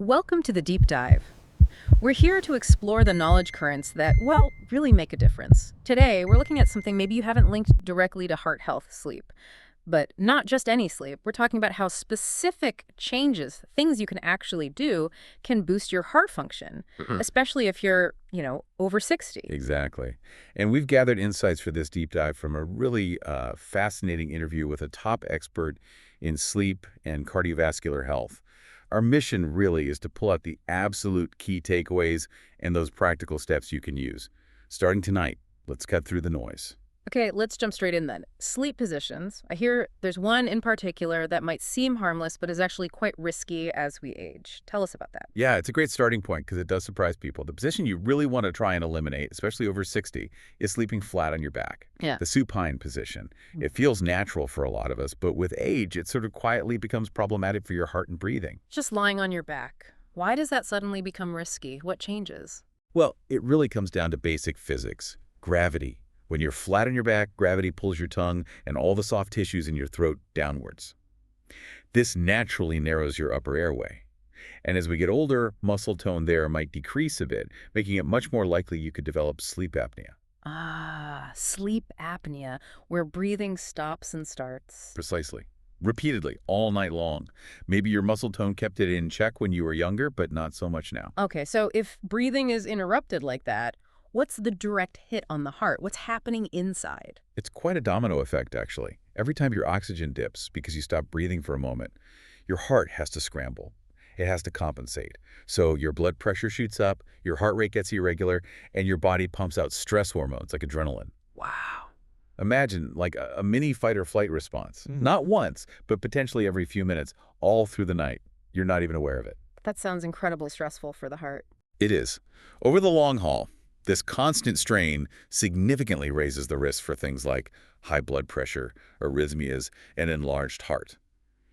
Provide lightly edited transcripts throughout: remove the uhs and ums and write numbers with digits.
Welcome to the Deep Dive. We're here to explore the knowledge currents that, well, really make a difference. Today, we're looking at something maybe you haven't linked directly to heart health sleep, but not just any sleep. We're talking about how specific changes, things you can actually do, can boost your heart function, Mhm. especially if you're, over 60. Exactly. And we've gathered insights for this deep dive from a really fascinating interview with a top expert in sleep and cardiovascular health. Our mission really is to pull out the absolute key takeaways and those practical steps you can use. Starting tonight, let's cut through the noise. Okay, let's jump straight in then. Sleep positions. I hear there's one in particular that might seem harmless, but is actually quite risky as we age. Tell us about that. Yeah, it's a great starting point because it does surprise people. The position you really want to try and eliminate, especially over 60, is sleeping flat on your back. Yeah. The supine position. It feels natural for a lot of us, but with age, it sort of quietly becomes problematic for your heart and breathing. Just lying on your back. Why does that suddenly become risky? What changes? Well, it really comes down to basic physics. Gravity. When you're flat on your back, gravity pulls your tongue and all the soft tissues in your throat downwards. This naturally narrows your upper airway. And as we get older, muscle tone there might decrease a bit, making it much more likely you could develop sleep apnea. Ah, sleep apnea, where breathing stops and starts. Precisely. Repeatedly, all night long. Maybe your muscle tone kept it in check when you were younger, but not so much now. Okay, so if breathing is interrupted like that, what's the direct hit on the heart? What's happening inside? It's quite a domino effect, actually. Every time your oxygen dips because you stop breathing for a moment, your heart has to scramble. It has to compensate. So your blood pressure shoots up, your heart rate gets irregular, and your body pumps out stress hormones like adrenaline. Wow. Imagine like a mini fight or flight response. Not once, but potentially every few minutes, all through the night. You're not even aware of it. That sounds incredibly stressful for the heart. It is. Over the long haul, this constant strain significantly raises the risk for things like high blood pressure, arrhythmias, and enlarged heart,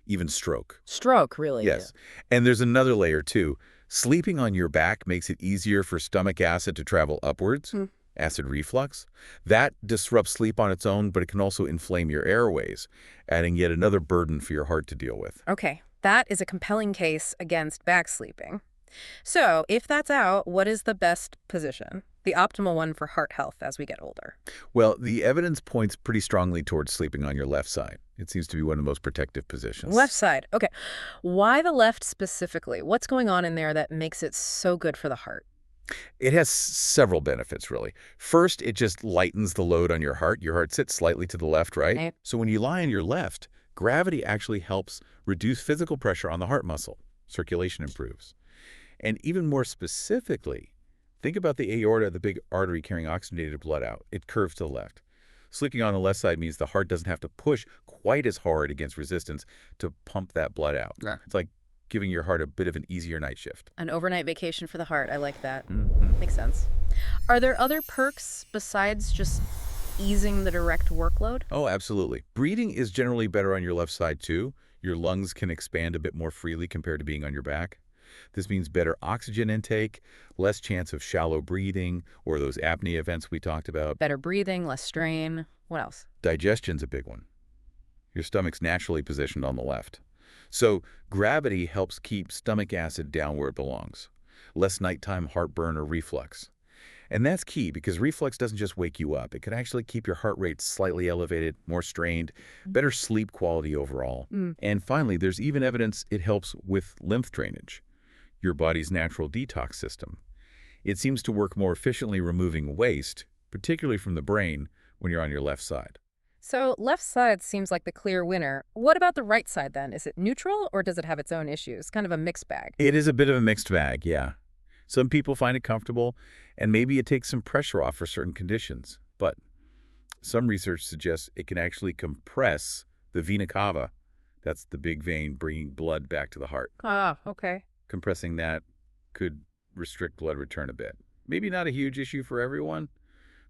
even stroke. Stroke, really? Yes. And there's another layer, too. Sleeping on your back makes it easier for stomach acid to travel upwards, acid reflux. That disrupts sleep on its own, but it can also inflame your airways, adding yet another burden for your heart to deal with. Okay, that is a compelling case against back sleeping. So, if that's out, what is the best position? The optimal one for heart health as we get older? Well, the evidence points pretty strongly towards sleeping on your left side. It seems to be one of the most protective positions. Left side. Okay. Why the left specifically? What's going on in there that makes it so good for the heart? It has several benefits, really. First, it just lightens the load on your heart. Your heart sits slightly to the left, right? Right. So when you lie on your left, gravity actually helps reduce physical pressure on the heart muscle. Circulation improves. And even more specifically, think about the aorta, the big artery carrying oxygenated blood out. It curves to the left. Sleeping on the left side means the heart doesn't have to push quite as hard against resistance to pump that blood out. Yeah. It's like giving your heart a bit of an easier night shift. An overnight vacation for the heart. I like that. Mhm. Makes sense. Are there other perks besides just easing the direct workload? Oh, absolutely. Breathing is generally better on your left side, too. Your lungs can expand a bit more freely compared to being on your back. This means better oxygen intake, less chance of shallow breathing or those apnea events we talked about. Better breathing, less strain. What else? Digestion's a big one. Your stomach's naturally positioned on the left. So gravity helps keep stomach acid down where it belongs. Less nighttime heartburn or reflux. And that's key because reflux doesn't just wake you up. It can actually keep your heart rate slightly elevated, more strained, better sleep quality overall. And finally, there's even evidence it helps with lymph drainage, your body's natural detox system. It seems to work more efficiently removing waste, particularly from the brain, when you're on your left side. So, left side seems like the clear winner. What about the right side then? Is it neutral or does it have its own issues? Kind of a mixed bag. It is a bit of a mixed bag, yeah. Some people find it comfortable, and maybe it takes some pressure off for certain conditions. But some research suggests it can actually compress the vena cava. That's the big vein bringing blood back to the heart. Ah, okay. Compressing that could restrict blood return a bit. Maybe not a huge issue for everyone,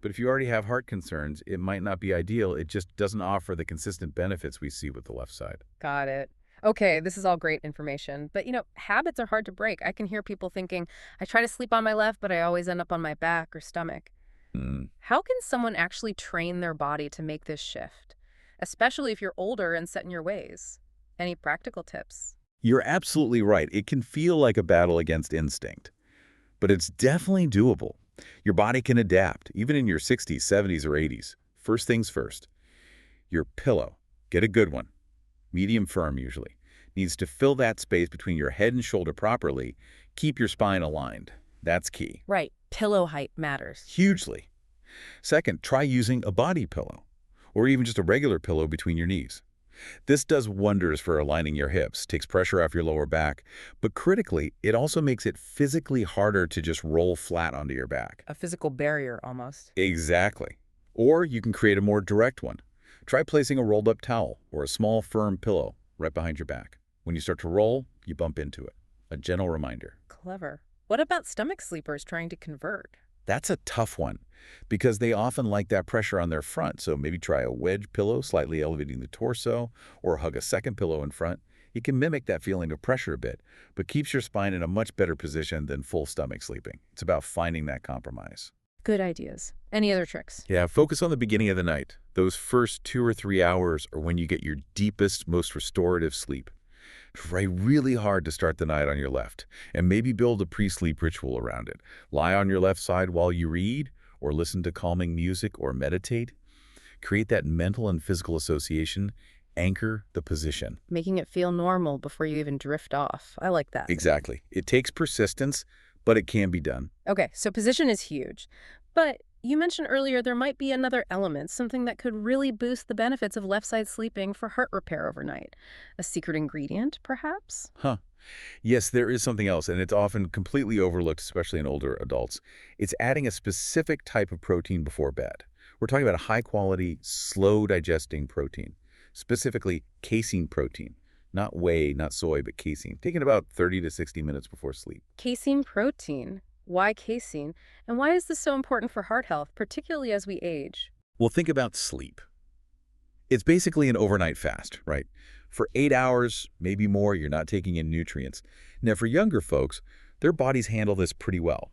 but if you already have heart concerns, it might not be ideal. It just doesn't offer the consistent benefits we see with the left side. Got it. Okay, this is all great information. But, habits are hard to break. I can hear people thinking, I try to sleep on my left, but I always end up on my back or stomach. Mm. How can someone actually train their body to make this shift, especially if you're older and set in your ways? Any practical tips? You're absolutely right. It can feel like a battle against instinct, but it's definitely doable. Your body can adapt, even in your 60s, 70s, or 80s. First things first, your pillow. Get a good one, medium firm usually. Needs to fill that space between your head and shoulder properly. Keep your spine aligned. That's key. Right. Pillow height matters. Hugely. Second, try using a body pillow, or even just a regular pillow between your knees. This does wonders for aligning your hips, takes pressure off your lower back, but critically, it also makes it physically harder to just roll flat onto your back. A physical barrier, almost. Exactly. Or you can create a more direct one. Try placing a rolled-up towel or a small, firm pillow right behind your back. When you start to roll, you bump into it. A gentle reminder. Clever. What about stomach sleepers trying to convert? That's a tough one because they often like that pressure on their front, so maybe try a wedge pillow slightly elevating the torso or hug a second pillow in front. It can mimic that feeling of pressure a bit, but keeps your spine in a much better position than full stomach sleeping. It's about finding that compromise. Good ideas. Any other tricks? Yeah, focus on the beginning of the night. Those first 2 or 3 hours are when you get your deepest, most restorative sleep. Try really hard to start the night on your left, and maybe build a pre-sleep ritual around it. Lie on your left side while you read, or listen to calming music, or meditate. Create that mental and physical association. Anchor the position. Making it feel normal before you even drift off. I like that. Exactly. It takes persistence, but it can be done. Okay, so position is huge. But you mentioned earlier there might be another element, something that could really boost the benefits of left-side sleeping for heart repair overnight. A secret ingredient, perhaps? Huh. Yes, there is something else, and it's often completely overlooked, especially in older adults. It's adding a specific type of protein before bed. We're talking about a high-quality, slow-digesting protein, specifically casein protein. Not whey, not soy, but casein, taken about 30 to 60 minutes before sleep. Casein protein. Why casein? And why is this so important for heart health, particularly as we age? Well, think about sleep. It's basically an overnight fast, right? For 8 hours, maybe more, you're not taking in nutrients. Now, for younger folks, their bodies handle this pretty well.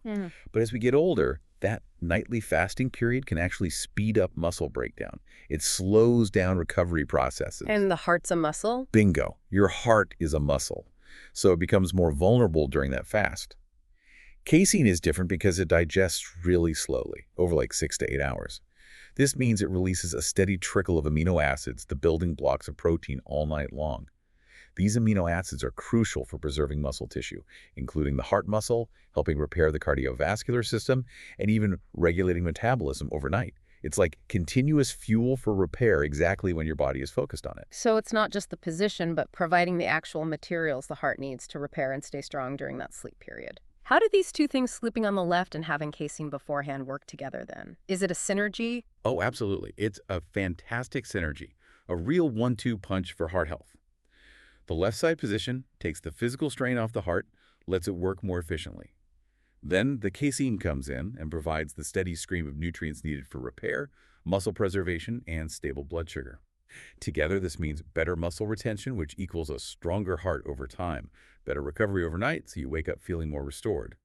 But as we get older, that nightly fasting period can actually speed up muscle breakdown. It slows down recovery processes. And the heart's a muscle? Bingo. Your heart is a muscle, so it becomes more vulnerable during that fast. Casein is different because it digests really slowly, over like 6 to 8 hours. This means it releases a steady trickle of amino acids, the building blocks of protein, all night long. These amino acids are crucial for preserving muscle tissue, including the heart muscle, helping repair the cardiovascular system, and even regulating metabolism overnight. It's like continuous fuel for repair exactly when your body is focused on it. So it's not just the position, but providing the actual materials the heart needs to repair and stay strong during that sleep period. How do these two things, sleeping on the left and having casein beforehand, work together then? Is it a synergy? Oh, absolutely. It's a fantastic synergy, a real 1-2 punch for heart health. The left side position takes the physical strain off the heart, lets it work more efficiently. Then the casein comes in and provides the steady stream of nutrients needed for repair, muscle preservation, and stable blood sugar. Together, this means better muscle retention, which equals a stronger heart over time, better recovery overnight so you wake up feeling more restored,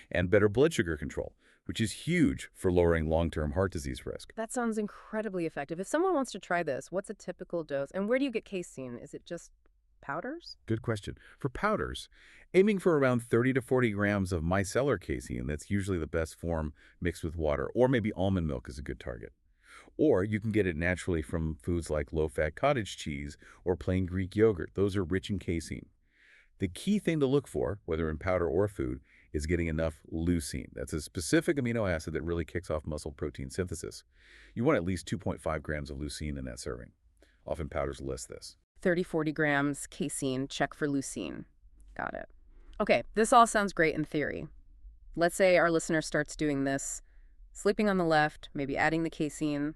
and better blood sugar control, which is huge for lowering long-term heart disease risk. That sounds incredibly effective. If someone wants to try this, what's a typical dose? And where do you get casein? Is it just powders? Good question. For powders, aiming for around 30 to 40 grams of micellar casein, that's usually the best form, mixed with water, or maybe almond milk is a good target. Or you can get it naturally from foods like low-fat cottage cheese or plain Greek yogurt. Those are rich in casein. The key thing to look for, whether in powder or food, is getting enough leucine. That's a specific amino acid that really kicks off muscle protein synthesis. You want at least 2.5 grams of leucine in that serving. Often powders list this. 30-40 grams casein, check for leucine. Got it. Okay, this all sounds great in theory. Let's say our listener starts doing this, sleeping on the left, maybe adding the casein.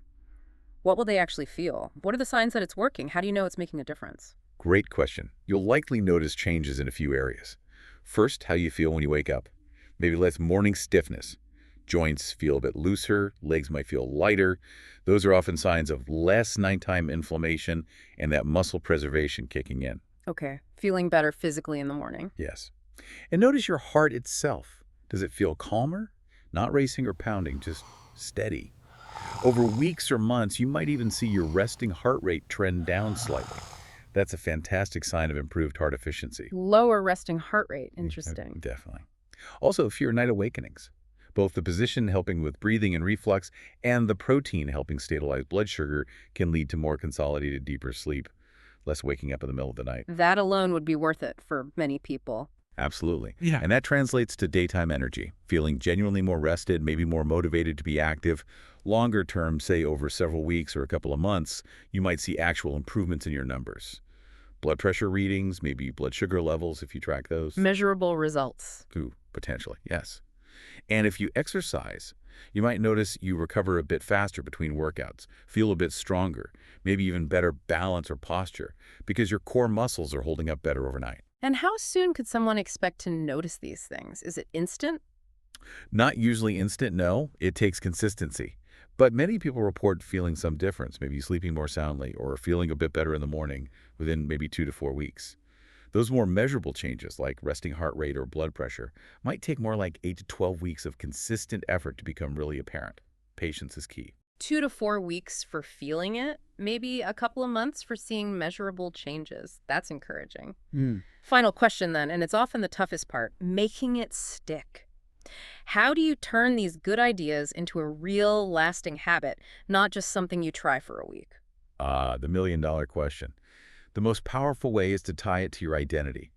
What will they actually feel? What are the signs that it's working? How do you know it's making a difference? Great question. You'll likely notice changes in a few areas. First, how you feel when you wake up. Maybe less morning stiffness. Joints feel a bit looser, legs might feel lighter. Those are often signs of less nighttime inflammation and that muscle preservation kicking in. Okay, feeling better physically in the morning. Yes. And notice your heart itself. Does it feel calmer? Not racing or pounding, just steady. Over weeks or months, you might even see your resting heart rate trend down slightly. That's a fantastic sign of improved heart efficiency. Lower resting heart rate. Yeah, Interesting. definitely. Also, fewer night awakenings. Both the position helping with breathing and reflux and the protein helping stabilize blood sugar can lead to more consolidated, deeper sleep, less waking up in the middle of the night. That alone would be worth it for many people. Absolutely. Yeah. And that translates to daytime energy, feeling genuinely more rested, maybe more motivated to be active. Longer term, say over several weeks or a couple of months, you might see actual improvements in your numbers. Blood pressure readings, maybe blood sugar levels if you track those. Measurable results. Ooh, potentially, yes. And if you exercise, you might notice you recover a bit faster between workouts, feel a bit stronger, maybe even better balance or posture, because your core muscles are holding up better overnight. And how soon could someone expect to notice these things? Is it instant? Not usually instant, no. It takes consistency. But many people report feeling some difference, maybe sleeping more soundly or feeling a bit better in the morning within maybe 2 to 4 weeks. Those more measurable changes, like resting heart rate or blood pressure, might take more like 8 to 12 weeks of consistent effort to become really apparent. Patience is key. 2 to 4 weeks for feeling it, maybe a couple of months for seeing measurable changes. That's encouraging. Final question then, and it's often the toughest part, making it stick. How do you turn these good ideas into a real lasting habit, not just something you try for a week? The million-dollar question. The most powerful way is to tie it to your identity.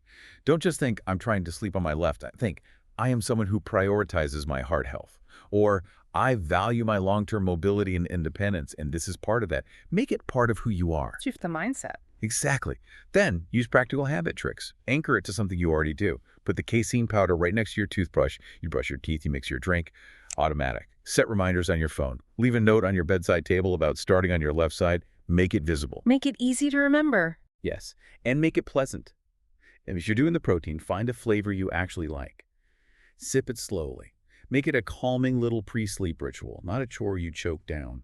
Don't just think, I'm trying to sleep on my left. Think, I am someone who prioritizes my heart health. Or, I value my long-term mobility and independence, and this is part of that. Make it part of who you are. Shift the mindset. Exactly. Then, use practical habit tricks. Anchor it to something you already do. Put the casein powder right next to your toothbrush. You brush your teeth, you mix your drink. Automatic. Set reminders on your phone. Leave a note on your bedside table about starting on your left side. Make it visible. Make it easy to remember. Yes, and make it pleasant. And if you're doing the protein, find a flavor you actually like. Sip it slowly. Make it a calming little pre-sleep ritual, not a chore you choke down.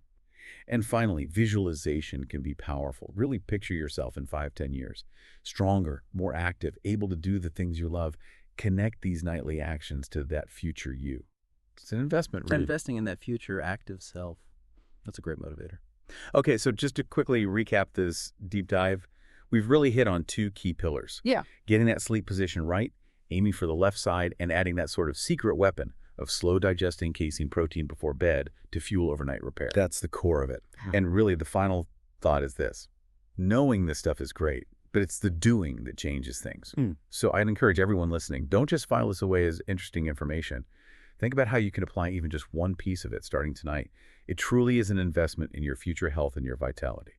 And finally, visualization can be powerful. Really picture yourself in 5, 10 years. Stronger, more active, able to do the things you love. Connect these nightly actions to that future you. It's an investment, really. Investing in that future active self. That's a great motivator. Okay, so just to quickly recap this deep dive, we've really hit on 2 key pillars. Yeah. Getting that sleep position right, aiming for the left side, and adding that sort of secret weapon of slow digesting casein protein before bed to fuel overnight repair. That's the core of it. And really the final thought is this. Knowing this stuff is great, but it's the doing that changes things. So I'd encourage everyone listening, don't just file this away as interesting information. Think about how you can apply even just one piece of it starting tonight. It truly is an investment in your future health and your vitality.